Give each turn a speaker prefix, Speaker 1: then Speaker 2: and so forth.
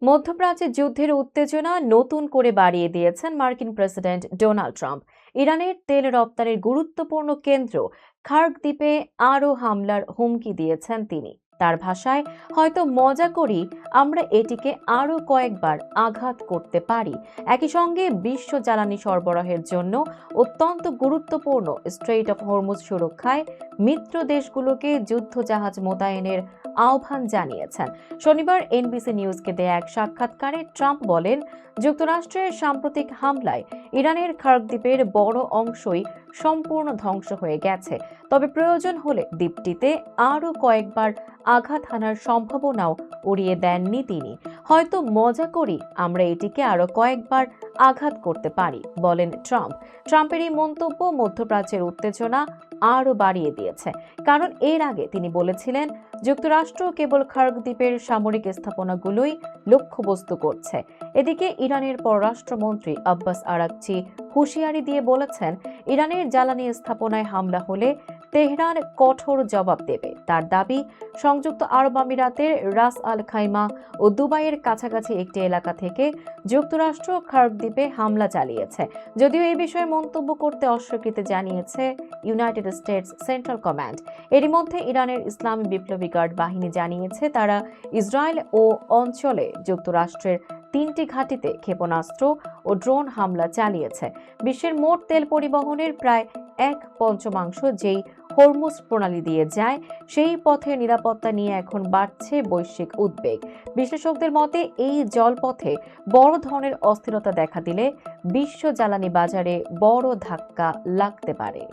Speaker 1: মধ্যপ্রাচ্যে যুদ্ধের উত্তেজনা নতুন করে বাড়িয়ে দিয়েছেন মার্কিন প্রেসিডেন্ট ডোনাল্ড ট্রাম্প। ইরানের তেল রপ্তানির গুরুত্বপূর্ণ কেন্দ্র খার্ক দ্বীপে আরও হামলার হুমকি দিয়েছেন তিনি। তার ভাষায়, হয়তো মজা করি, আমরা এটিকে আরও কয়েকবার আঘাত করতে পারি। একই সঙ্গে বিশ্ব জ্বালানি সরবরাহের জন্য অত্যন্ত গুরুত্বপূর্ণ স্ট্রেইট অফ হরমুজ সুরক্ষায় মিত্র দেশগুলোকে যুদ্ধজাহাজ মোতায়েনের আহ্বান জানিয়েছেন। শনিবার এনবিসি নিউজকে দেয়া এক সাক্ষাৎকারে ট্রাম্প বলেন, যুক্তরাষ্ট্রের সাম্প্রতিক হামলায় ইরানের খার্ক দ্বীপের বড় অংশই সম্পূর্ণ ধ্বংস হয়ে গেছে। তবে প্রয়োজন হলে দ্বীপটিতে আরও কয়েকবার আঘাত হানার সম্ভাবনাও উড়িয়ে দেননি তিনি। হয়তো মজা করি, আমরা এটিকে আরও কয়েকবার আঘাত করতে পারি, বলেন ট্রাম্প। ট্রাম্পের এই মন্তব্য মধ্যপ্রাচ্যের উত্তেজনা আরও বাড়িয়ে দিয়েছে, কারণ এর আগে তিনি বলেছিলেন যুক্তরাষ্ট্র কেবল খার্ক দ্বীপের সামরিক স্থাপনাগুলোই লক্ষ্যবস্তু করছে। এদিকে ইরানের পররাষ্ট্রমন্ত্রী আব্বাস আরাকচি হুঁশিয়ারি দিয়ে বলেছেন, ইরানের জ্বালানি স্থাপনায় হামলা হলে তেহরান কঠোর জবাব দেবে। তার দাবি, সংযুক্ত আরব আমিরাতের রাস আল খাইমা ও দুবাইয়ের কাছাকাছি একটি এলাকা থেকে যুক্তরাষ্ট্র খার্ক দ্বীপে হামলা চালিয়েছে। যদিও এই বিষয়ে মন্তব্য করতে অস্বীকৃতি জানিয়েছে ইউনাইটেড স্টেটস সেন্ট্রাল কমান্ড। এরই মধ্যে ইরানের ইসলামী বিপ্লবী গার্ড বাহিনী জানিয়েছে, তারা ইসরায়েল ও অঞ্চলে যুক্তরাষ্ট্রের 3টি ঘাঁটিতে ক্ষেপণাস্ত্র ও ড্রোন হামলা চালিয়েছে। বিশ্বের মোট তেল পরিবহনের প্রায় 1/5 যেই হরমুজ প্রণালী দিয়ে যায়, সেই পথের নিরাপত্তা নিয়ে এখন বাড়ছে বৈশ্বিক উদ্বেগ। বিশ্লেষকদের মতে, এই জলপথে বড় ধরনের অস্থিরতা দেখা দিলে বিশ্ব জ্বালানি বাজারে বড় ধাক্কা লাগতে পারে।